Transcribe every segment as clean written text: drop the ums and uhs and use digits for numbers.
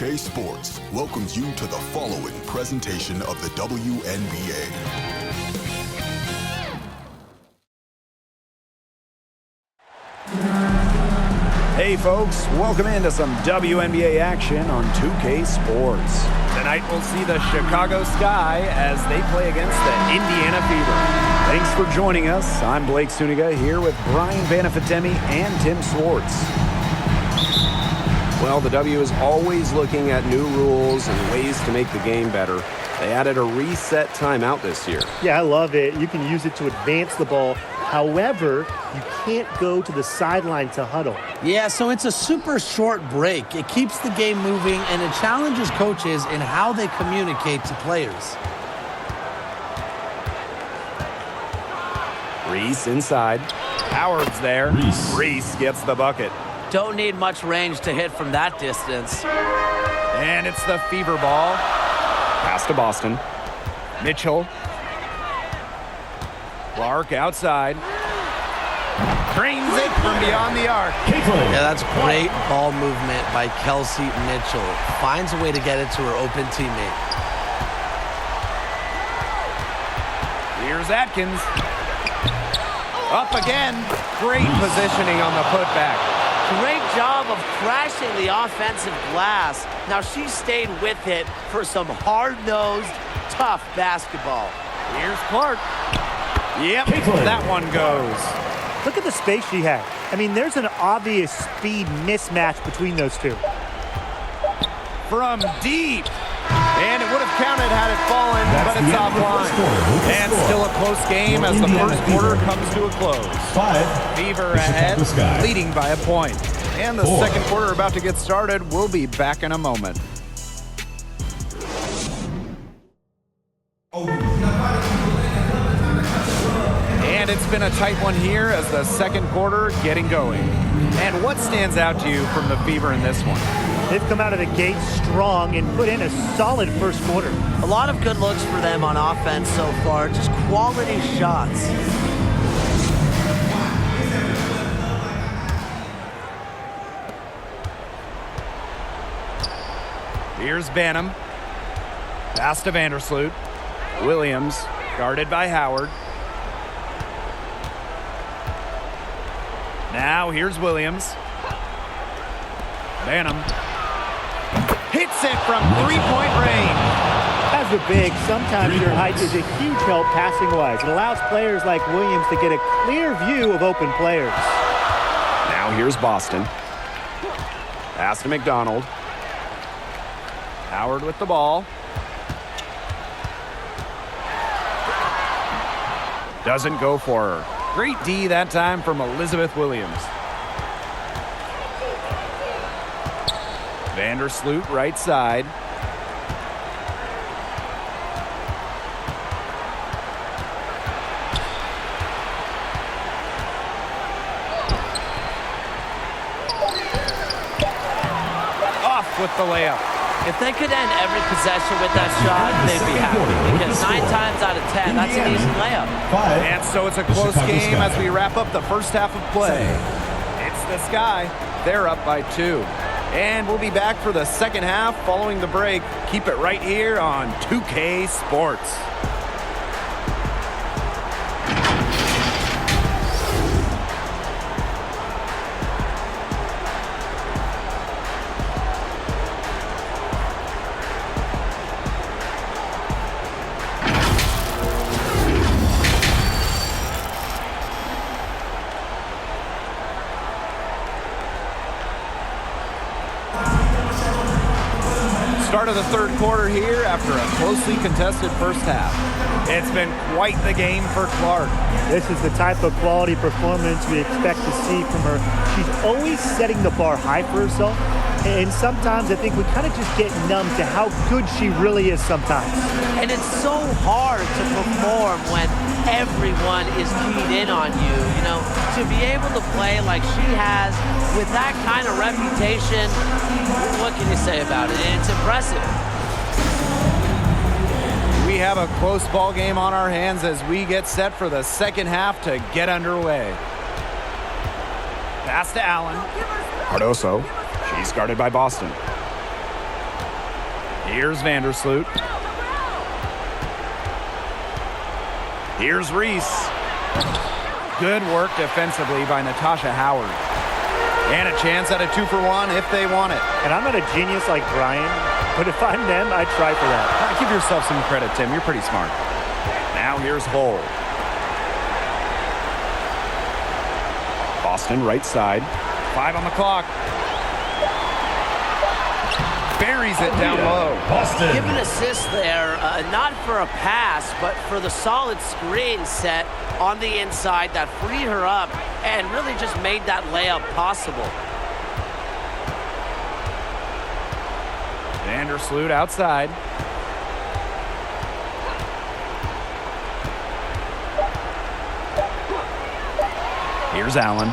2K Sports welcomes you to the following presentation of the WNBA. Hey folks, welcome into some WNBA action on 2K Sports. Tonight we'll see the Chicago Sky as they play against the Indiana Fever. Thanks for joining us. I'm Blake Suniga here with Brian Banafitemi and Tim Swartz. Well, the W is always looking at new rules and ways to make the game better. They added a reset timeout this year. Yeah, I love it. You can use it to advance the ball. However, you can't go to the sideline to huddle. Yeah, so it's a super short break. It keeps the game moving, and it challenges coaches in how they communicate to players. Reese inside. Howard's there. Reese gets the bucket. Don't need much range to hit from that distance. And it's the Fever ball. Pass to Boston. Mitchell. Clark outside. Drains it from beyond the arc. Yeah, that's great ball movement by Kelsey Mitchell. Finds a way to get it to her open teammate. Here's Atkins. Up again. Great positioning on the putback. Great job of crashing the offensive glass. Now she stayed with it for some hard-nosed, tough basketball. Here's Clark. Yep, that one goes. Look at the space she had. I mean, there's an obvious speed mismatch between those two. From deep. And it would have counted had it fallen, but it's offline. And still a close game as the first quarter comes to a close. Fever ahead, leading by a point. And the second quarter about to get started. We'll be back in a moment. And it's been a tight one here as the second quarter getting going. And what stands out to you from the Fever in this one? They've come out of the gate strong and put in a solid first quarter. A lot of good looks for them on offense so far. Just quality shots. Here's Banham. Pass to Vandersloot. Williams, guarded by Howard. Now here's Williams. Banham hits it from three-point range. As a big, sometimes your height is a huge help passing-wise. It allows players like Williams to get a clear view of open players. Now here's Boston. Pass to McDonald. Howard with the ball. Doesn't go for her. Great D that time from Elizabeth Williams. Vandersloot right side. Off with the layup. If they could end every possession with that shot, they'd be happy. Because 9 times out of 10, that's an easy layup. And so it's a close game as we wrap up the first half of play. It's the Sky. They're up by 2. And we'll be back for the second half following the break. Keep it right here on 2K Sports. Start of the third quarter here after a closely contested first half. It's been quite the game for Clark. This is the type of quality performance we expect to see from her. She's always setting the bar high for herself, and sometimes I think we kind of just get numb to how good she really is sometimes. And it's so hard to perform when everyone is keyed in on you. You know, to be able to play like she has with that kind of reputation, what can you say about it? And it's impressive. We have a close ball game on our hands as we get set for the second half to get underway. Pass to Allen. Cardoso. She's guarded by Boston. Here's Vandersloot. Here's Reese. Good work defensively by Natasha Howard. And a chance at a 2-for-1 if they want it. And I'm not a genius like Brian, but if I'm them, I'd try for that. Give yourself some credit, Tim. You're pretty smart. Now here's Hull. Boston right side. 5 on the clock. Buries it down low. Boston. Give an assist there, not for a pass, but for the solid screen set on the inside that freed her up and really just made that layup possible. Vandersloot outside. Here's Allen.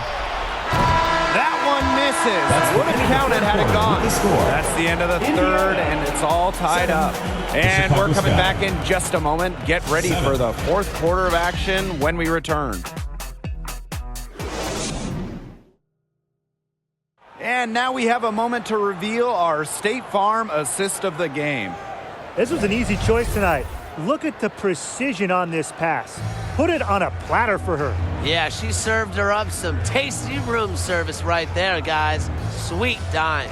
That one misses. Would have counted had it gone. That's the end of the third, and it's all tied up. And we're coming back in just a moment. Get ready for the fourth quarter of action when we return. And now we have a moment to reveal our State Farm assist of the game. This was an easy choice tonight. Look at the precision on this pass. Put it on a platter for her. Yeah, she served her up some tasty room service right there, guys. Sweet dime.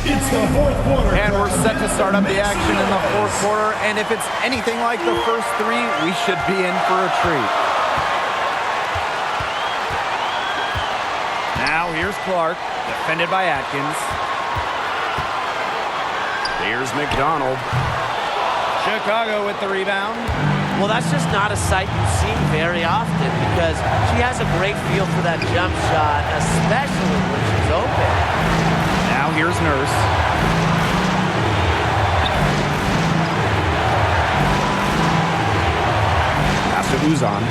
It's the fourth quarter. And we're set to start up the action in the fourth quarter. And if it's anything like the first three, we should be in for a treat. Now here's Clark, defended by Atkins. Here's McDonald. Chicago with the rebound. Well, that's just not a sight you see very often because she has a great feel for that jump shot, especially when she's open. Now here's Nurse. Pass to Uzan.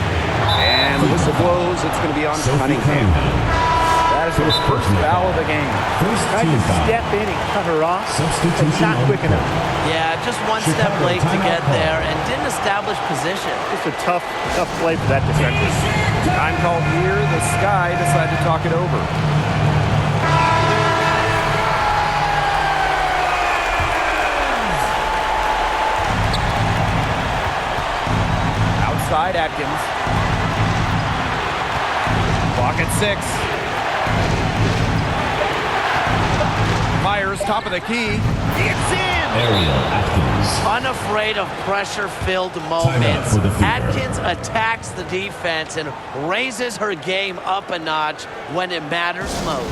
And the whistle blows. It's going to be on Cunningham. That is his first foul of the game. Tried to step in and cut her off, but not quick enough. Yeah, just one step late to get there and didn't establish position. Just a tough play for that defender. Time called here. The Sky decided to talk it over. Outside Atkins. Clock at 6. Myers, top of the key. It's in! Unafraid of pressure-filled moments, Atkins attacks the defense and raises her game up a notch when it matters most.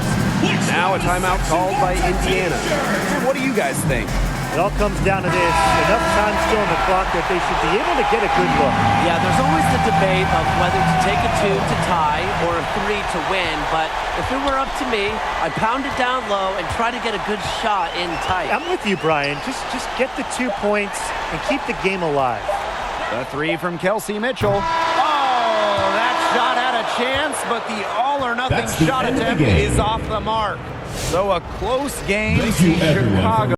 Now a timeout called by Indiana. What do you guys think? It all comes down to this. Enough time still on the clock that they should be able to get a good look. Yeah, there's always the debate of whether to take a 2 to tie or a 3 to win, but if it were up to me, I'd pound it down low and try to get a good shot in tight. I'm with you, Brian. Just get the 2 points and keep the game alive. The 3 from Kelsey Mitchell. Oh, that shot had a chance, but the all-or-nothing shot attempt is off the mark. So a close game to Chicago.